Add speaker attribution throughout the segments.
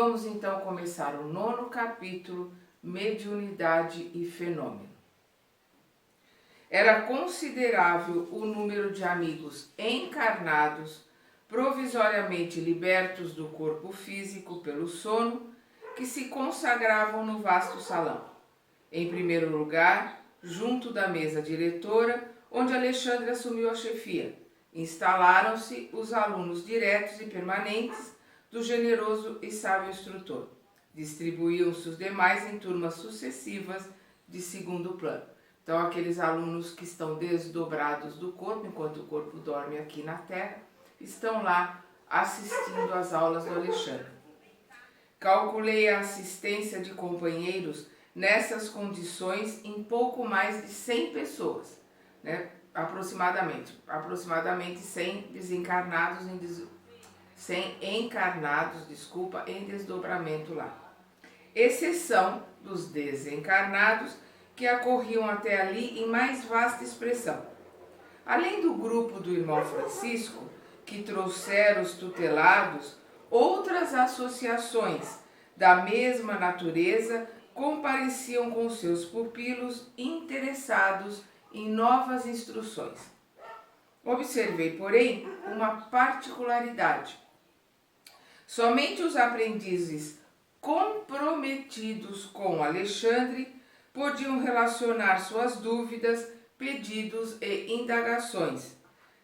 Speaker 1: Vamos então começar o 9º capítulo, Mediunidade e Fenômeno. Era considerável o número de amigos encarnados, provisoriamente libertos do corpo físico pelo sono, que se consagravam no vasto salão. Em primeiro lugar, junto da mesa diretora, onde Alexandre assumiu a chefia, instalaram-se os alunos diretos e permanentes do generoso e sábio instrutor. Distribuíam-se os demais em turmas sucessivas de segundo plano. Então, aqueles alunos que estão desdobrados do corpo, enquanto o corpo dorme aqui na Terra, estão lá assistindo às aulas do Alexandre. Calculei a assistência de companheiros nessas condições em pouco mais de 100 pessoas, né? Aproximadamente 100 desencarnados, 100 encarnados, em desdobramento lá. Exceção dos desencarnados que acorriam até ali em mais vasta expressão. Além do grupo do irmão Francisco, que trouxeram os tutelados, outras associações da mesma natureza compareciam com seus pupilos interessados em novas instruções. Observei, porém, uma particularidade. Somente os aprendizes comprometidos com Alexandre podiam relacionar suas dúvidas, pedidos e indagações,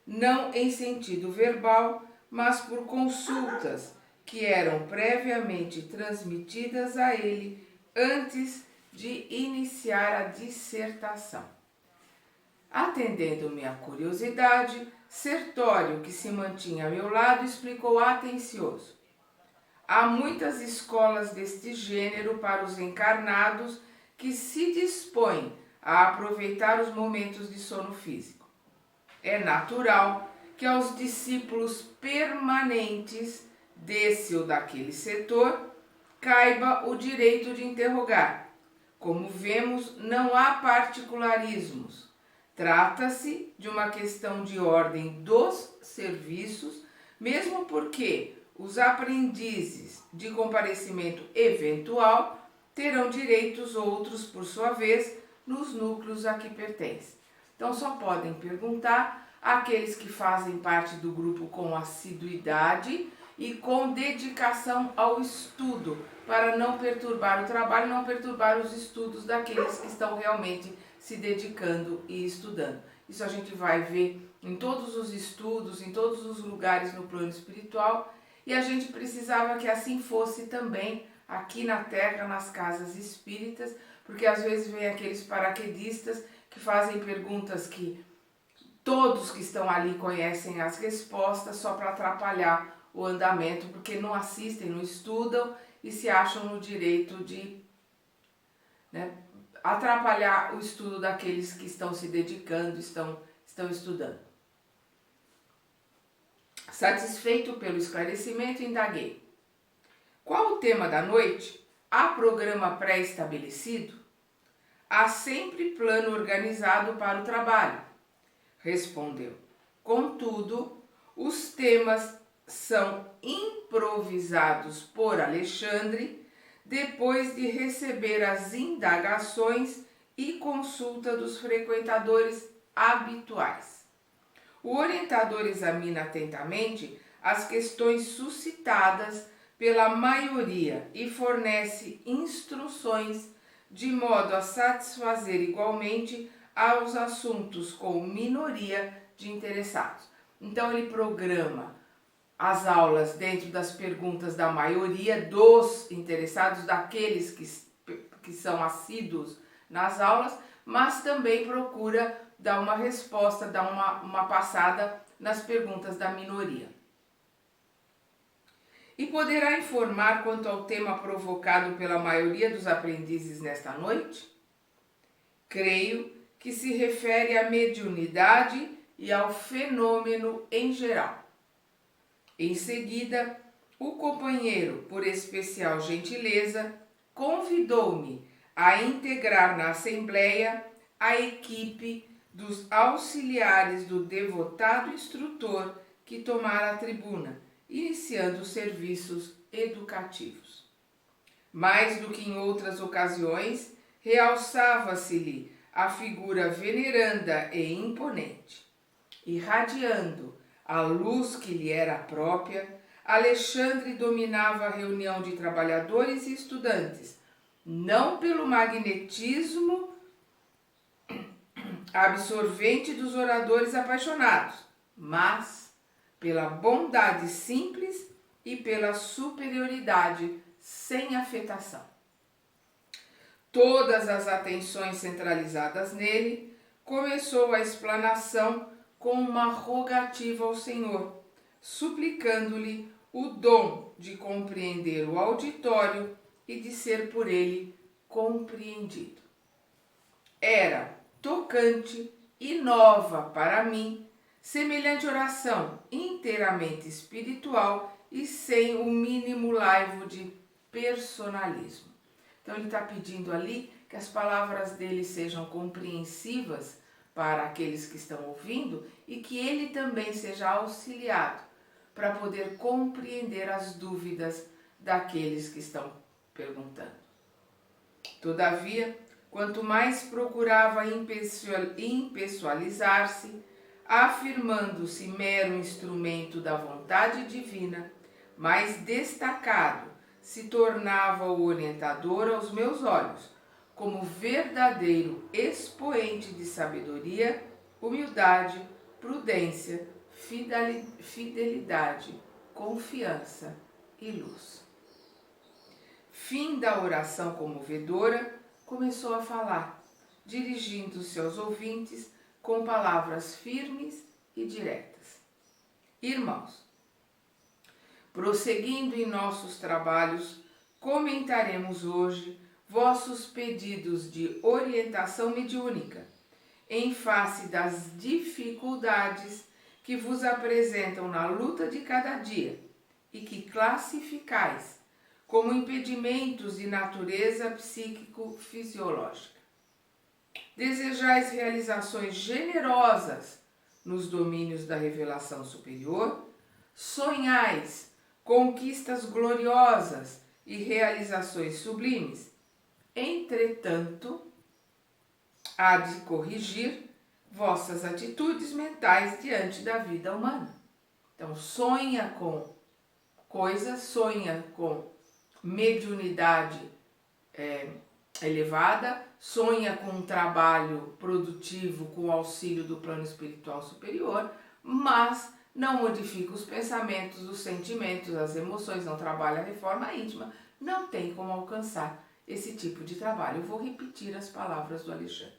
Speaker 1: não em sentido verbal, mas por consultas que eram previamente transmitidas a ele antes de iniciar a dissertação. Atendendo minha curiosidade, Sertório, que se mantinha a meu lado, explicou atencioso. Há muitas escolas deste gênero para os encarnados que se dispõem a aproveitar os momentos de sono físico. É natural que aos discípulos permanentes desse ou daquele setor caiba o direito de interrogar. Como vemos, não há particularismos. Trata-se de uma questão de ordem dos serviços, mesmo porque os aprendizes de comparecimento eventual terão direitos outros, por sua vez, nos núcleos a que pertencem. Então, só podem perguntar àqueles que fazem parte do grupo com assiduidade e com dedicação ao estudo, para não perturbar o trabalho, não perturbar os estudos daqueles que estão realmente se dedicando e estudando. Isso a gente vai ver em todos os estudos, em todos os lugares no plano espiritual, e a gente precisava que assim fosse também aqui na Terra, nas casas espíritas, porque às vezes vem aqueles paraquedistas que fazem perguntas que todos que estão ali conhecem as respostas só para atrapalhar o andamento, porque não assistem, não estudam e se acham no direito de, atrapalhar o estudo daqueles que estão se dedicando, estão estudando. Satisfeito pelo esclarecimento, indaguei. Qual o tema da noite? Há programa pré-estabelecido? Há sempre plano organizado para o trabalho, respondeu. Contudo, os temas são improvisados por Alexandre depois de receber as indagações e consulta dos frequentadores habituais. O orientador examina atentamente as questões suscitadas pela maioria e fornece instruções de modo a satisfazer igualmente aos assuntos com minoria de interessados. Então ele programa as aulas dentro das perguntas da maioria dos interessados, daqueles que são assíduos nas aulas, mas também procura dar uma resposta, dar uma passada nas perguntas da minoria. E poderá informar quanto ao tema provocado pela maioria dos aprendizes nesta noite? Creio que se refere à mediunidade e ao fenômeno em geral. Em seguida, o companheiro, por especial gentileza, convidou-me a integrar na Assembleia a equipe dos auxiliares do devotado instrutor que tomara a tribuna, iniciando os serviços educativos. Mais do que em outras ocasiões, realçava-se-lhe a figura veneranda e imponente. Irradiando a luz que lhe era própria, Alexandre dominava a reunião de trabalhadores e estudantes, não pelo magnetismo absorvente dos oradores apaixonados, mas pela bondade simples e pela superioridade sem afetação. Todas as atenções centralizadas nele, começou a explanação com uma rogativa ao Senhor, suplicando-lhe o dom de compreender o auditório e de ser por ele compreendido. Era tocante e nova para mim, semelhante oração inteiramente espiritual e sem o mínimo laivo de personalismo. Então ele está pedindo ali que as palavras dele sejam compreensivas para aqueles que estão ouvindo e que ele também seja auxiliado para poder compreender as dúvidas daqueles que estão perguntando. Todavia, quanto mais procurava impessoalizar-se, afirmando-se mero instrumento da vontade divina, mais destacado se tornava o orientador aos meus olhos, como verdadeiro expoente de sabedoria, humildade, prudência, fidelidade, confiança e luz. Fim da oração comovedora, começou a falar, dirigindo-se aos ouvintes com palavras firmes e diretas. Irmãos, prosseguindo em nossos trabalhos, comentaremos hoje vossos pedidos de orientação mediúnica, em face das dificuldades que vos apresentam na luta de cada dia e que classificais como impedimentos de natureza psíquico-fisiológica. Desejais realizações generosas nos domínios da revelação superior, sonhais conquistas gloriosas e realizações sublimes. Entretanto, há de corrigir vossas atitudes mentais diante da vida humana. Então, sonha com coisas, sonha com mediunidade elevada, sonha com um trabalho produtivo com o auxílio do plano espiritual superior, mas não modifica os pensamentos, os sentimentos, as emoções, não trabalha a reforma íntima, não tem como alcançar esse tipo de trabalho. Eu vou repetir as palavras do Alexandre.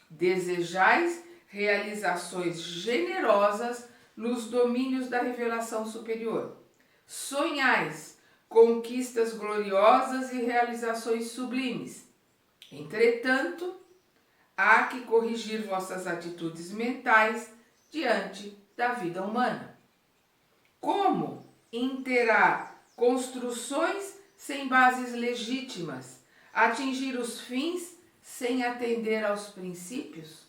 Speaker 1: Desejais realizações generosas nos domínios da revelação superior. Sonhais conquistas gloriosas e realizações sublimes. Entretanto, há que corrigir vossas atitudes mentais diante da vida humana. Como interar construções sem bases legítimas, atingir os fins sem atender aos princípios?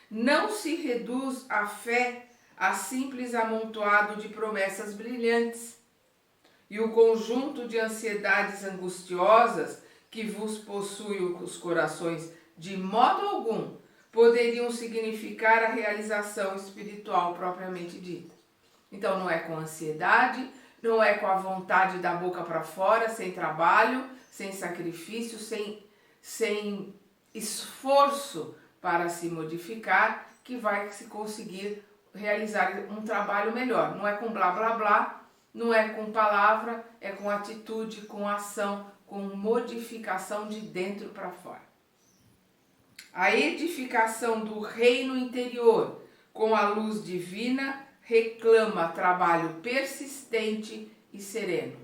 Speaker 1: Não se reduz a fé a simples amontoado de promessas brilhantes e o conjunto de ansiedades angustiosas que vos possui os corações de modo algum poderiam significar a realização espiritual propriamente dita. Então não é com ansiedade, não é com a vontade da boca para fora, sem trabalho, sem sacrifício, sem esforço para se modificar, que vai se conseguir realizar um trabalho melhor. Não é com blá blá blá, não é com palavra, é com atitude, com ação, com modificação de dentro para fora. A edificação do reino interior com a luz divina reclama trabalho persistente e sereno.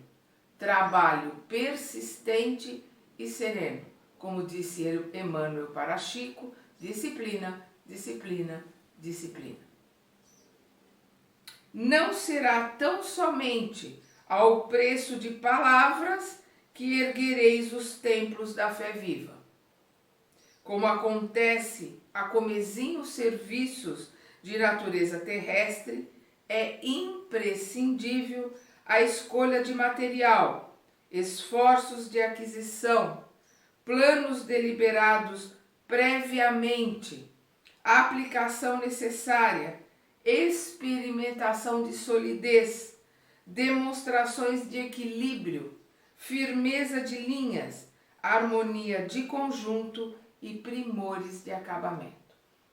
Speaker 1: Trabalho persistente e sereno. Como disse Emmanuel para Chico, disciplina, disciplina, disciplina. Não será tão somente ao preço de palavras que erguereis os templos da fé viva. Como acontece a comezinhos serviços de natureza terrestre, é imprescindível a escolha de material, esforços de aquisição, planos deliberados previamente, aplicação necessária, experimentação de solidez, demonstrações de equilíbrio, firmeza de linhas, harmonia de conjunto e primores de acabamento.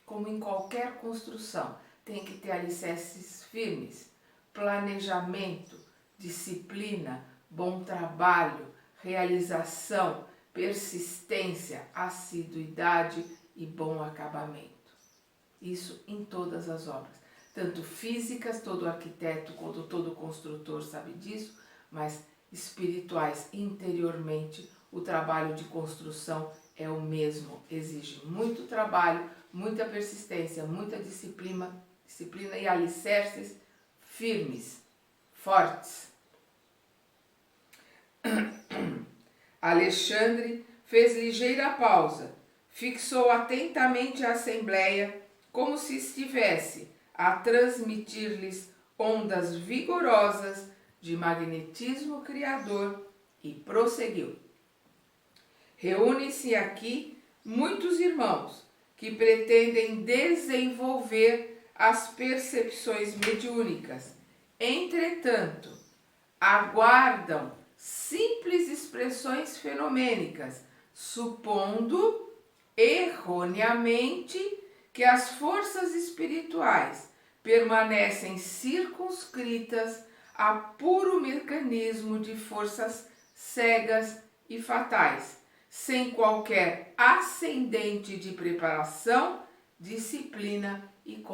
Speaker 1: Como em qualquer construção, tem que ter alicerces firmes, planejamento, disciplina, bom trabalho, realização, persistência, assiduidade e bom acabamento. Isso em todas as obras, tanto físicas, todo arquiteto quanto todo construtor sabe disso, mas espirituais, interiormente, o trabalho de construção é o mesmo, exige muito trabalho, muita persistência, muita disciplina e alicerces firmes, fortes. Alexandre fez ligeira pausa, fixou atentamente a assembleia, como se estivesse a transmitir-lhes ondas vigorosas de magnetismo criador, e prosseguiu. Reúnem-se aqui muitos irmãos que pretendem desenvolver as percepções mediúnicas. Entretanto, aguardam simples expressões fenomênicas, supondo erroneamente que as forças espirituais permanecem circunscritas a puro mecanismo de forças cegas e fatais, sem qualquer ascendente de preparação, disciplina e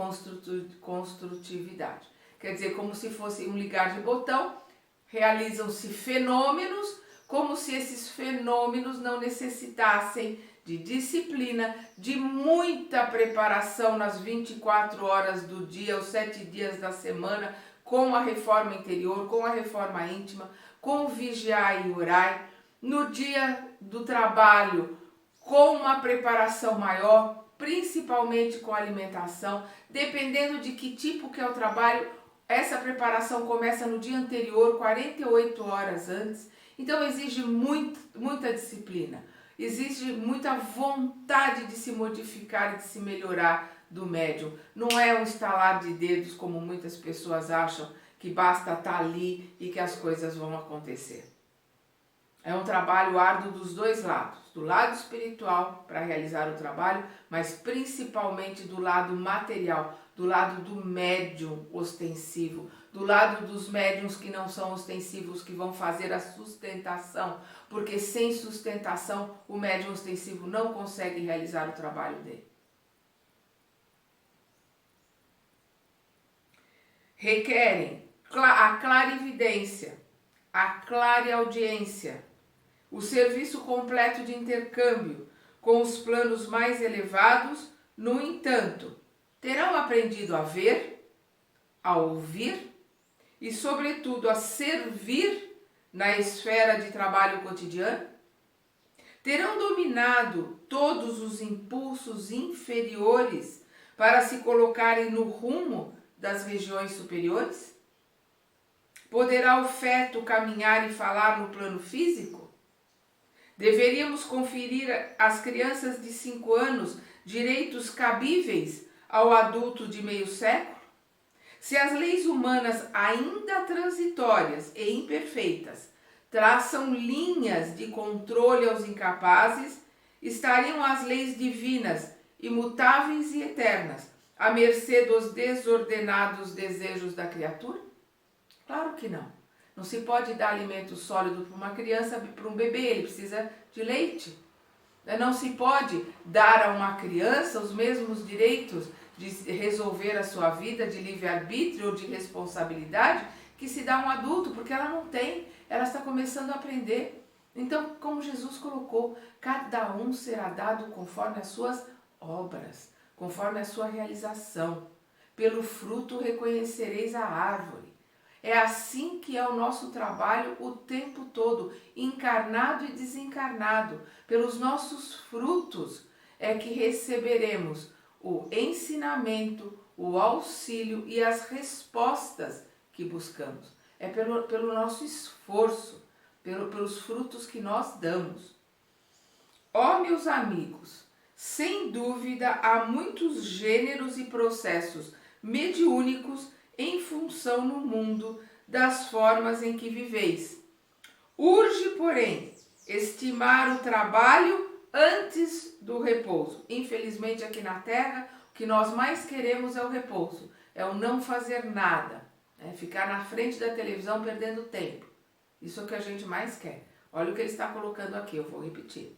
Speaker 1: construtividade. Quer dizer, como se fosse um ligar de botão, realizam-se fenômenos, como se esses fenômenos não necessitassem de disciplina, de muita preparação nas 24 horas do dia, os 7 dias da semana, com a reforma interior, com a reforma íntima, com o vigiar e orar, no dia do trabalho, com uma preparação maior, principalmente com a alimentação, dependendo de que tipo que é o trabalho, essa preparação começa no dia anterior, 48 horas antes, então exige muita disciplina, exige muita vontade de se modificar e de se melhorar do médium. Não é um estalar de dedos como muitas pessoas acham, que basta estar ali e que as coisas vão acontecer. É um trabalho árduo dos dois lados, do lado espiritual para realizar o trabalho, mas principalmente do lado material, do lado do médium ostensivo, do lado dos médiums que não são ostensivos, que vão fazer a sustentação, porque sem sustentação o médium ostensivo não consegue realizar o trabalho dele. Requerem a clarividência, a clareaudiência, o serviço completo de intercâmbio com os planos mais elevados. No entanto, terão aprendido a ver, a ouvir e, sobretudo, a servir na esfera de trabalho cotidiano? Terão dominado todos os impulsos inferiores para se colocarem no rumo das regiões superiores? Poderá o feto caminhar e falar no plano físico? Deveríamos conferir às crianças de 5 anos direitos cabíveis ao adulto de meio século? Se as leis humanas, ainda transitórias e imperfeitas, traçam linhas de controle aos incapazes, estariam as leis divinas, imutáveis e eternas, à mercê dos desordenados desejos da criatura? Claro que não. Não se pode dar alimento sólido para uma criança, para um bebê, ele precisa de leite. Não se pode dar a uma criança os mesmos direitos de resolver a sua vida, de livre-arbítrio ou de responsabilidade, que se dá a um adulto, porque ela não tem, ela está começando a aprender. Então, como Jesus colocou, cada um será dado conforme as suas obras, conforme a sua realização. Pelo fruto reconhecereis a árvore. É assim que é o nosso trabalho o tempo todo, encarnado e desencarnado. Pelos nossos frutos é que receberemos o ensinamento, o auxílio e as respostas que buscamos. É pelo nosso esforço, pelos frutos que nós damos. Ó, meus amigos, sem dúvida há muitos gêneros e processos mediúnicos em função no mundo das formas em que viveis. Urge, porém, estimar o trabalho antes do repouso. Infelizmente, aqui na Terra, o que nós mais queremos é o repouso, é o não fazer nada, ficar na frente da televisão perdendo tempo. Isso é o que a gente mais quer. Olha o que ele está colocando aqui, eu vou repetir.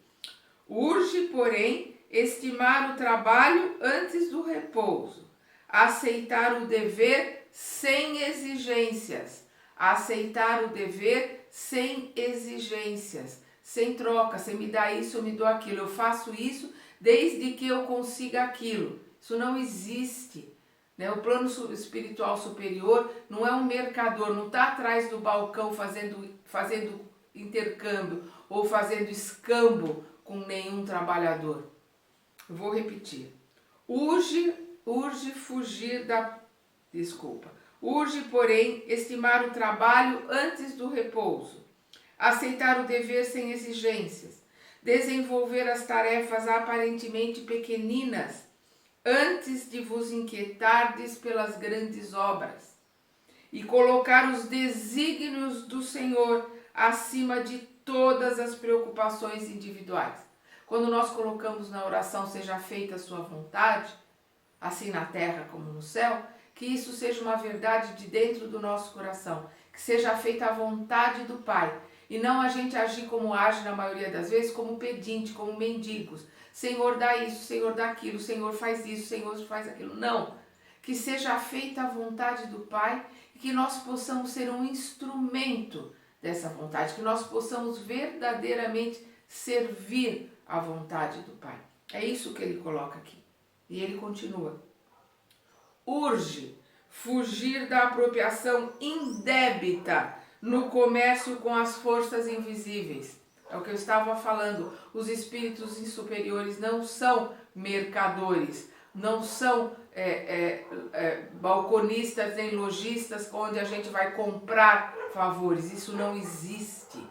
Speaker 1: Urge, porém, estimar o trabalho antes do repouso, aceitar o dever sem exigências, aceitar o dever sem exigências, sem troca, você me dá isso, eu me dou aquilo, eu faço isso desde que eu consiga aquilo. Isso não existe. O plano espiritual superior não é um mercador, não está atrás do balcão fazendo intercâmbio ou fazendo escambo com nenhum trabalhador. Vou repetir. Urge, porém, estimar o trabalho antes do repouso, aceitar o dever sem exigências, desenvolver as tarefas aparentemente pequeninas, antes de vos inquietardes pelas grandes obras, e colocar os desígnios do Senhor acima de todas as preocupações individuais. Quando nós colocamos na oração, seja feita a sua vontade, assim na terra como no céu, que isso seja uma verdade de dentro do nosso coração, que seja feita a vontade do Pai, e não a gente agir como age na maioria das vezes, como pedinte, como mendigos. Senhor, dá isso, Senhor, dá aquilo, Senhor, faz isso, Senhor, faz aquilo. Não, que seja feita a vontade do Pai e que nós possamos ser um instrumento dessa vontade, que nós possamos verdadeiramente servir à vontade do Pai. É isso que ele coloca aqui. E ele continua. Urge fugir da apropriação indébita no comércio com as forças invisíveis. É o que eu estava falando. Os espíritos superiores não são mercadores, não são balconistas nem lojistas onde a gente vai comprar favores. Isso não existe.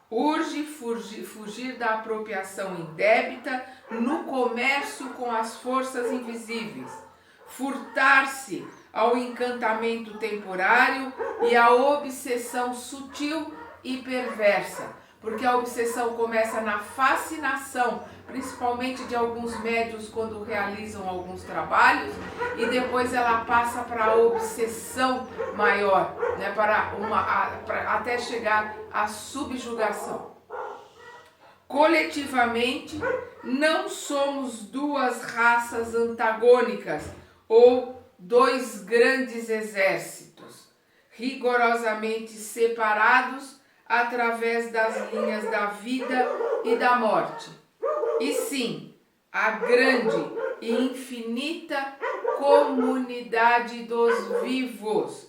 Speaker 1: Urge fugir da apropriação indébita no comércio com as forças invisíveis, furtar-se ao encantamento temporário e à obsessão sutil e perversa, porque a obsessão começa na fascinação, principalmente de alguns médiuns quando realizam alguns trabalhos, e depois ela passa para a obsessão maior, até chegar à subjugação. Coletivamente, não somos duas raças antagônicas ou dois grandes exércitos, rigorosamente separados através das linhas da vida e da morte, e sim, a grande e infinita comunidade dos vivos,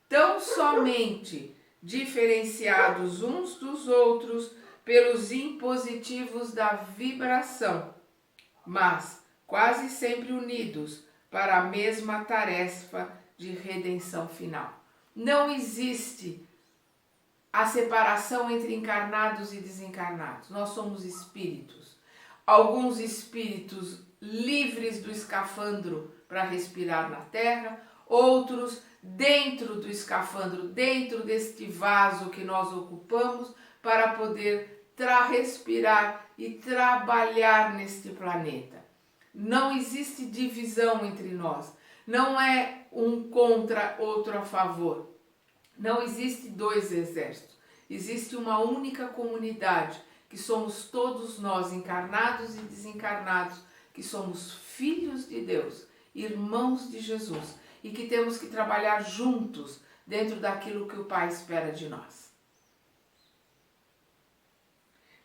Speaker 1: tão somente diferenciados uns dos outros pelos impositivos da vibração, mas quase sempre unidos para a mesma tarefa de redenção final. Não existe a separação entre encarnados e desencarnados. Nós somos espíritos. Alguns espíritos livres do escafandro para respirar na Terra, outros dentro do escafandro, dentro deste vaso que nós ocupamos para poder respirar e trabalhar neste planeta. Não existe divisão entre nós. Não é um contra, outro a favor. Não existe dois exércitos. Existe uma única comunidade, que somos todos nós, encarnados e desencarnados, que somos filhos de Deus, irmãos de Jesus, e que temos que trabalhar juntos dentro daquilo que o Pai espera de nós.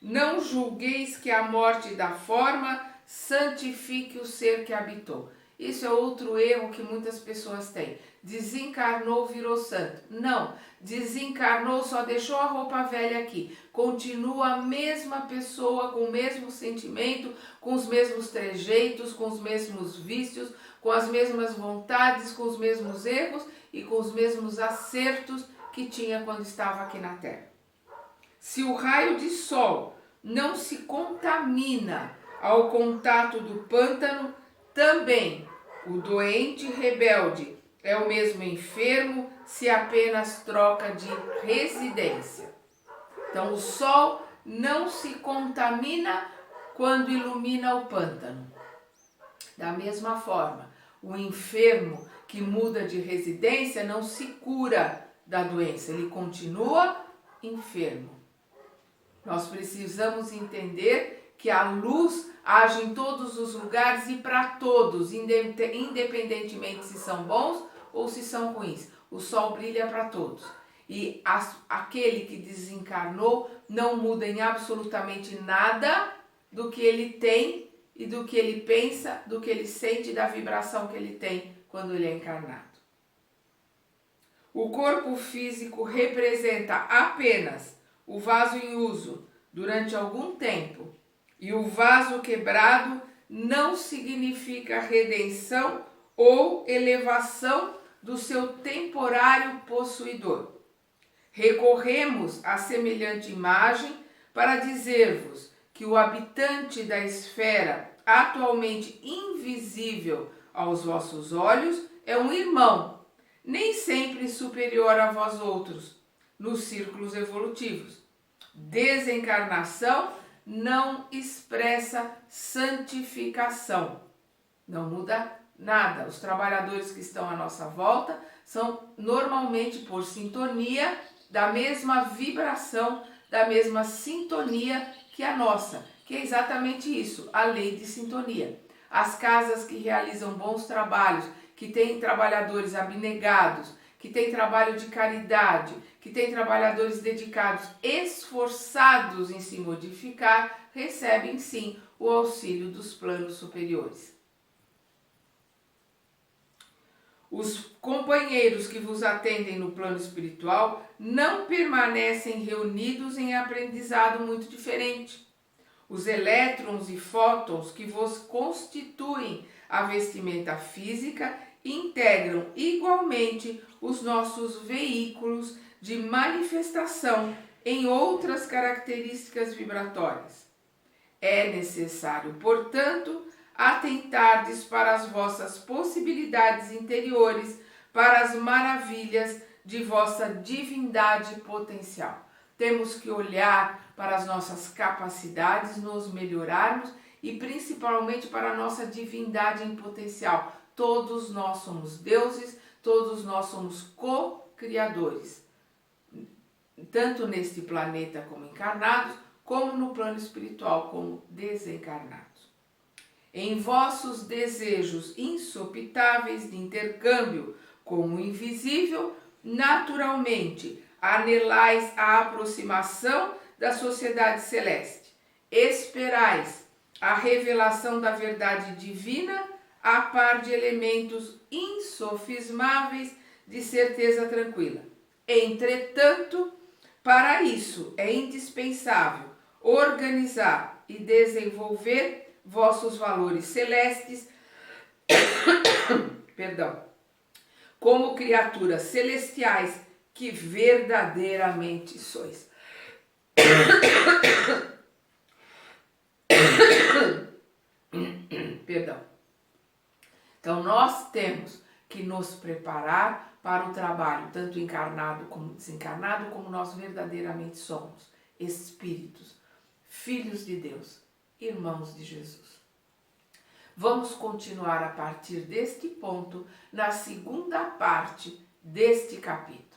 Speaker 1: Não julgueis que a morte da forma santifique o ser que habitou. Isso é outro erro que muitas pessoas têm. Desencarnou, virou santo. Não, desencarnou, só deixou a roupa velha aqui. Continua a mesma pessoa, com o mesmo sentimento, com os mesmos trejeitos, com os mesmos vícios, com as mesmas vontades, com os mesmos erros e com os mesmos acertos que tinha quando estava aqui na Terra. Se o raio de sol não se contamina ao contato do pântano, também o doente rebelde é o mesmo enfermo se apenas troca de residência. Então, o sol não se contamina quando ilumina o pântano. Da mesma forma, o enfermo que muda de residência não se cura da doença, ele continua enfermo. Nós precisamos entender que a luz age em todos os lugares e para todos, independentemente se são bons ou se são ruins. O sol brilha para todos. E aquele que desencarnou não muda em absolutamente nada do que ele tem e do que ele pensa, do que ele sente, da vibração que ele tem quando ele é encarnado. O corpo físico representa apenas o vaso em uso durante algum tempo, e o vaso quebrado não significa redenção ou elevação do seu temporário possuidor. Recorremos a semelhante imagem para dizer-vos que o habitante da esfera, atualmente invisível aos vossos olhos, é um irmão, nem sempre superior a vós outros, nos círculos evolutivos. Desencarnação não expressa santificação. Não muda nada. Os trabalhadores que estão à nossa volta são normalmente por sintonia da mesma vibração, da mesma sintonia que a nossa, que é exatamente isso, a lei de sintonia. As casas que realizam bons trabalhos, que têm trabalhadores abnegados, que têm trabalho de caridade, que têm trabalhadores dedicados, esforçados em se modificar, recebem sim o auxílio dos planos superiores. Os companheiros que vos atendem no plano espiritual não permanecem reunidos em aprendizado muito diferente. Os elétrons e fótons que vos constituem a vestimenta física integram igualmente os nossos veículos de manifestação em outras características vibratórias. É necessário, portanto, atentardes para as vossas possibilidades interiores, para as maravilhas de vossa divindade potencial. Temos que olhar para as nossas capacidades, nos melhorarmos e principalmente para a nossa divindade em potencial. Todos nós somos deuses, todos nós somos co-criadores, tanto neste planeta como encarnados, como no plano espiritual como desencarnados. Em vossos desejos insopitáveis de intercâmbio com o invisível, naturalmente anelais a aproximação da sociedade celeste. Esperais a revelação da verdade divina a par de elementos insofismáveis de certeza tranquila. Entretanto, para isso é indispensável organizar e desenvolver vossos valores celestes, como criaturas celestiais que verdadeiramente sois. Então, nós temos que nos preparar para o trabalho, tanto encarnado como desencarnado, como nós verdadeiramente somos. Espíritos, filhos de Deus, irmãos de Jesus. Vamos continuar a partir deste ponto na segunda parte deste capítulo.